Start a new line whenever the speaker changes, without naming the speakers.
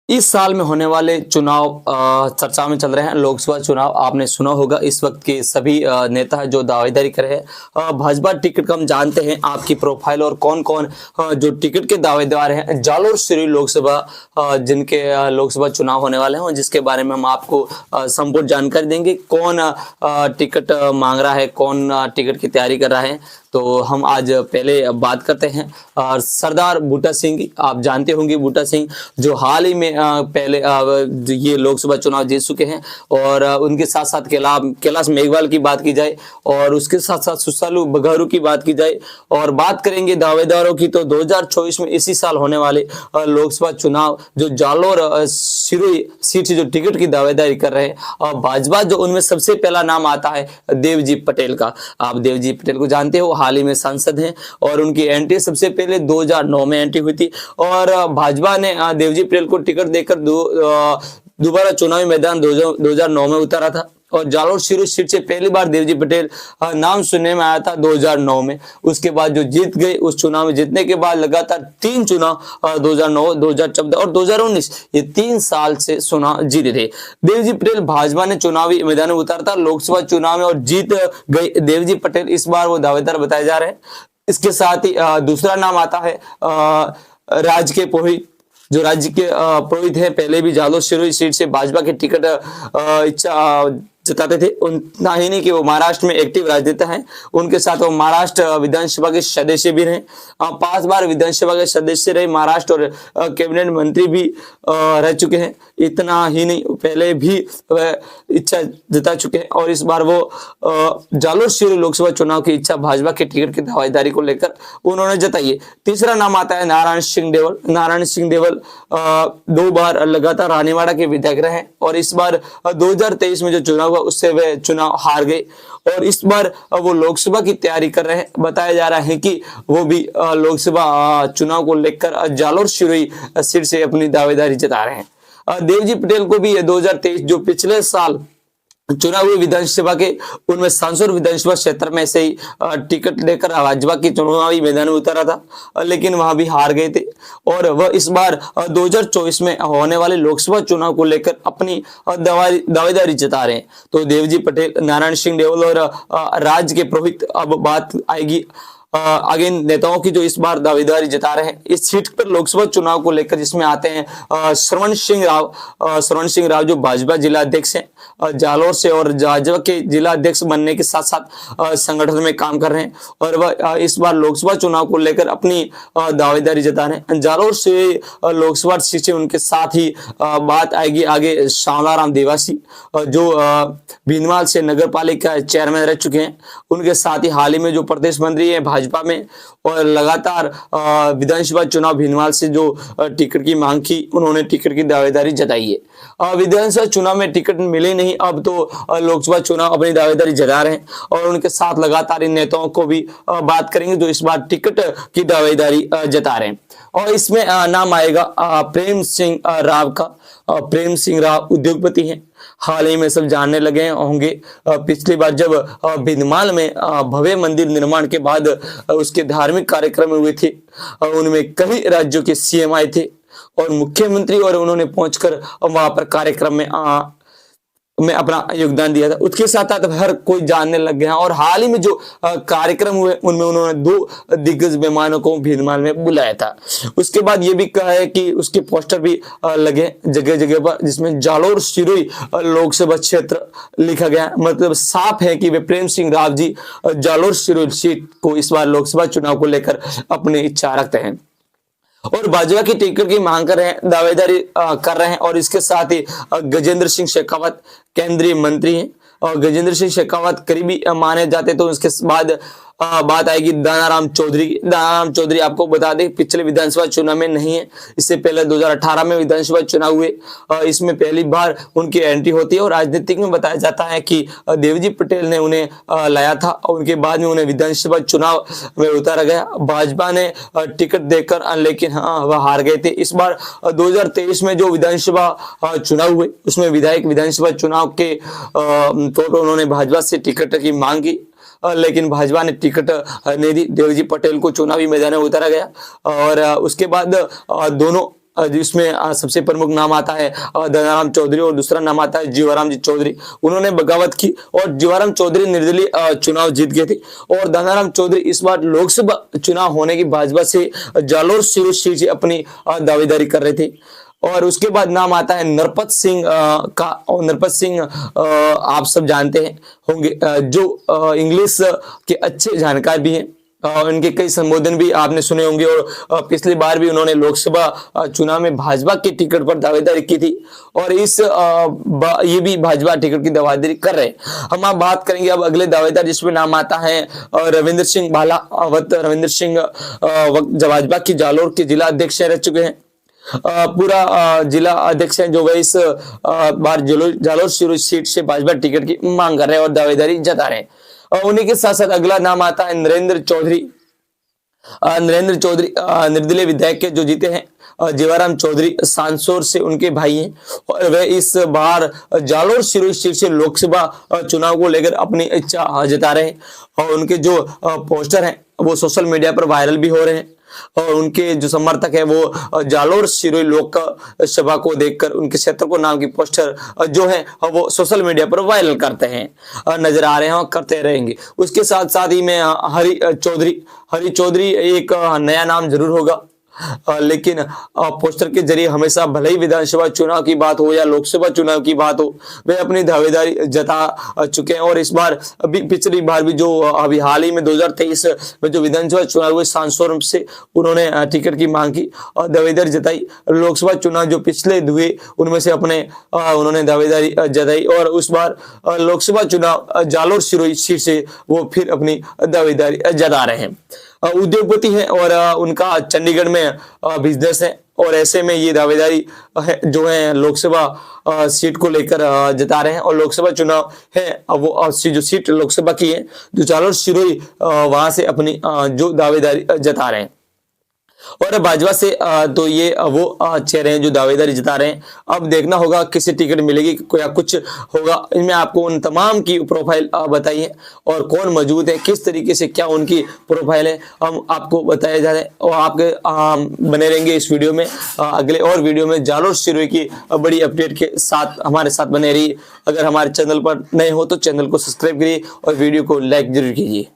इस साल में होने वाले चुनाव चर्चा में चल रहे हैं। लोकसभा चुनाव आपने सुना होगा। इस वक्त के सभी नेता जो दावेदारी कर रहे हैं भाजपा टिकट का, हम जानते हैं आपकी प्रोफाइल और कौन कौन जो टिकट के दावेदार हैं जालोर सिरोही लोकसभा, जिनके लोकसभा चुनाव होने वाले हैं, जिसके बारे में हम आपको संपूर्ण जानकारी देंगे। कौन टिकट मांग रहा है, कौन टिकट की तैयारी कर रहा है, तो हम आज पहले बात करते हैं सरदार बूटा सिंह की। आप जानते होंगे बूटा सिंह जो हाल ही में पहले ये लोकसभा चुनाव जीत चुके हैं। और उनके साथ साथ कैलाश मेघवाल की बात की जाए और उसके साथ साथ सुसालू बघारू की बात की जाए और बात करेंगे दावेदारों की, तो 2024 में इसी साल होने वाले लोकसभा चुनाव जो जालोर सिरोही सीट से जो टिकट की दावेदारी कर रहे हैं भाजपा, जो उनमें सबसे पहला नाम आता है देवजी पटेल का। आप देवजी पटेल को जानते हो, हाल ही में सांसद हैं और उनकी एंट्री सबसे पहले 2009 में एंट्री हुई थी और भाजपा ने देवजी पटेल को टिकट देकर दोबारा चुनावी मैदान 2009 में उतारा था। और जालोर सिरोही सीट से पहली बार देवजी पटेल नाम सुनने में आया था 2009 में। उसके बाद जो जीत गए, उस चुनाव में जीतने के बाद लगातार 3 चुनाव 2009, 2014 और 2019 ये 3 साल से चुनाव जीते थे। देवजी पटेल भाजपा ने चुनावी मैदान में उतारा था लोकसभा चुनाव में और जीत गए देवजी पटेल। इस बार वो दावेदार बताए जा रहे हैं। इसके साथ ही दूसरा नाम आता है राज के पुरोहित, जो राज्य के पुरोहित है, पहले भी जालोर सिरोही सीट से भाजपा के टिकट इच्छा जताते थे। उतना ही नहीं कि वो महाराष्ट्र में एक्टिव राजनेता हैं, उनके साथ वो महाराष्ट्र विधानसभा के सदस्य भी रहे, 5 बार विधानसभा के सदस्य रहे, महाराष्ट्र और कैबिनेट मंत्री भी रह चुके हैं। इतना ही नहीं, पहले भी इच्छा जता चुके हैं और इस बार वो जालोर सिरोही लोकसभा चुनाव की इच्छा भाजपा के टिकट की दावेदारी को लेकर उन्होंने जताई है। तीसरा नाम आता है नारायण सिंह देवल। नारायण सिंह देवल 2 बार लगातार रानीवाड़ा के विधायक रहे और इस बार 2023 में जो चुनाव हुआ उससे वे चुनाव हार गए और इस बार वो लोकसभा की तैयारी कर रहे हैं। बताया जा रहा है कि वो भी लोकसभा चुनाव को लेकर जालोर सिरोही सीट से अपनी दावेदारी जता रहे हैं। देवजी पटेल को भी 2023 जो पिछले साल चुनाव हुए विधानसभा के, उनमें सांसद विधानसभा क्षेत्र में से ही टिकट लेकर भाजपा की चुनावी मैदान में उतारा था, लेकिन वहां भी हार गए थे और वह इस बार 2024 में होने वाले लोकसभा चुनाव को लेकर अपनी दावेदारी जता रहे हैं। तो देवजी पटेल, नारायण सिंह देवल और राज के पुरोहित, अब बात आएगी आगे नेताओं की जो इस बार दावेदारी जता रहे हैं इस सीट पर लोकसभा चुनाव को लेकर, जिसमें आते हैं श्रवण सिंह राव जो भाजपा जिला अध्यक्ष हैं जालोर से और भाजपा के जिला अध्यक्ष बनने के साथ साथ संगठन में काम कर रहे हैं और वह इस बार लोकसभा चुनाव को लेकर अपनी दावेदारी जता रहे हैं। जालोर से लोकसभा सीट से उनके साथ ही बात आएगी आगे श्यामलाराम देवासी जो भीनमाल से नगर पालिका चेयरमैन रह चुके हैं। उनके साथ ही हाल ही में जो प्रदेश मंत्री है भाजपा में और लगातार विधानसभा चुनाव भीनमाल से जो टिकट की मांग की, उन्होंने टिकट की दावेदारी जताई है। विधानसभा चुनाव में टिकट मिले नहीं, अब तो लोकसभा चुनाव अपनी दावेदारी जता रहे हैं और उनके साथ लगातार इन नेताओं को भी बात करेंगे जो इस बार टिकट की दावेदारी जता रहे हैं। और इसमें नाम आएगा प्रेम सिंह राव का। प्रेम सिंह राव उद्योगपति हैं, हाल ही में सब जानने लगे होंगे। पिछली बार जब भीनमाल में भव्य मंदिर निर्माण के बाद उसके धार्मिक कार्यक्रम हुए थे, उनमें कई राज्यों के सीएम आए थे और मुख्यमंत्री, और उन्होंने पहुंचकर वहां पर कार्यक्रम में अपना योगदान दिया था। उसके साथ साथ हर कोई जानने लग गया और हाल ही में जो कार्यक्रम हुए उनमें उन्होंने 2 दिग्गज मेहमानों को भीनमाल में बुलाया था। उसके बाद ये भी कहा है कि उसके पोस्टर भी लगे जगह जगह पर, जिसमें जालोर सिरोही लोकसभा क्षेत्र लिखा गया। मतलब साफ है कि वे प्रेम सिंह राव जी जालोर सिरोही सीट को इस बार लोकसभा चुनाव को लेकर अपनी इच्छा रखते हैं और भाजपा की टिकट की मांग कर रहे हैं, दावेदारी कर रहे हैं। और इसके साथ ही गजेंद्र सिंह शेखावत केंद्रीय मंत्री हैं और गजेंद्र सिंह शेखावत करीबी माने जाते। तो उसके बाद बात आएगी दानाराम चौधरी की। दानाराम चौधरी आपको बता दें पिछले विधानसभा चुनाव में नहीं है, इससे पहले 2018 में विधानसभा चुनाव हुए, इसमें पहली बार उनकी एंट्री होती है। और राजनीतिक में बताया जाता है कि देवजी पटेल ने उन्हें लाया था और उनके बाद में उन्हें विधानसभा चुनाव में उतारा गया। भाजपा ने टिकट देकर, लेकिन वह हार गए थे। इस बार 2023 में जो विधानसभा चुनाव हुए उसमें विधायक विधानसभा चुनाव के तौर पर उन्होंने भाजपा से टिकट की मांग की, लेकिन भाजपा ने टिकट नहीं दी। देवजी पटेल को चुनावी मैदान में उतारा गया और उसके बाद दोनों जिसमें सबसे प्रमुख नाम आता है धनाराम चौधरी और दूसरा नाम आता है जीवाराम जी चौधरी। उन्होंने बगावत की और जीवाराम चौधरी निर्दलीय चुनाव जीत गए थे। और धनाराम चौधरी इस बार लोकसभा चुनाव होने की भाजपा से जालोर सिरोही सीट से अपनी दावेदारी कर रहे थे। और उसके बाद नाम आता है नरपत सिंह का। और नरपत सिंह आप सब जानते हैं होंगे, जो इंग्लिश के अच्छे जानकार भी हैं। उनके कई संबोधन भी आपने सुने होंगे। और पिछली बार भी उन्होंने लोकसभा चुनाव में भाजपा की टिकट पर दावेदारी की थी और ये भी भाजपा टिकट की दावेदारी कर रहे हैं। हम आप बात करेंगे अब अगले दावेदार, जिसमें नाम आता है रविंद्र सिंह भालावत। रविंद्र सिंह भाजपा की जालोर के जिला अध्यक्ष रह चुके हैं। पूरा जिला अध्यक्ष हैं जो वह इस बार जालोर सिरोही सीट से भाजपा टिकट की मांग कर रहे हैं और दावेदारी जता रहे हैं। और उन्हीं के साथ साथ अगला नाम आता है नरेंद्र चौधरी। नरेंद्र चौधरी निर्दलीय विधायक के जो जीते हैं। जीवाराम चौधरी सांसौर से उनके भाई हैं और वे इस बार जालोर सिरोही सीट से लोकसभा चुनाव को लेकर अपनी इच्छा जता रहे हैं। और उनके जो पोस्टर हैं वो सोशल मीडिया पर वायरल भी हो रहे हैं। और उनके जो समर्थक है वो जालोर सिरोही लोक सभा को देखकर उनके क्षेत्र को नाम की पोस्टर जो है वो सोशल मीडिया पर वायरल करते हैं, नजर आ रहे हैं और करते रहेंगे। उसके साथ साथ ही में हरि चौधरी एक नया नाम जरूर होगा, लेकिन पोस्टर के जरिए हमेशा भले ही विधानसभा चुनाव की बात हो या लोकसभा चुनाव की बात हो, वे अपनी दावेदारी जता चुके हैं। और इस बार अभी पिछली बार भी जो अभी हाल ही में 2023 में जो विधानसभा चुनाव हुए सांसौर से उन्होंने टिकट की मांग की और दावेदारी जताई। लोकसभा चुनाव जो पिछले हुए उनमें से उन्होंने दावेदारी जताई और उस बार लोकसभा चुनाव जालोर सिरोही सीट से वो फिर अपनी दावेदारी जता रहे हैं। उद्योगपति हैं और उनका चंडीगढ़ में बिजनेस है और ऐसे में ये दावेदारी है जो है लोकसभा सीट को लेकर जता रहे हैं। और लोकसभा चुनाव है वो जो सीट लोकसभा की है जो जालोर सिरोही वहां से अपनी जो दावेदारी जता रहे हैं। और भाजपा से तो ये वो चेहरे हैं जो दावेदारी जता रहे हैं। अब देखना होगा किसे टिकट मिलेगी या कुछ होगा। इनमें आपको उन तमाम की प्रोफाइल बताई है और कौन मौजूद है, किस तरीके से क्या उनकी प्रोफाइल है, हम आपको बताया जा रहा है। और आपके बने रहेंगे इस वीडियो में, अगले और वीडियो में जालोर सिरोही की बड़ी अपडेट के साथ हमारे साथ बने रहिए। अगर हमारे चैनल पर नए हो तो चैनल को सब्सक्राइब करिए और वीडियो को लाइक जरूर कीजिए।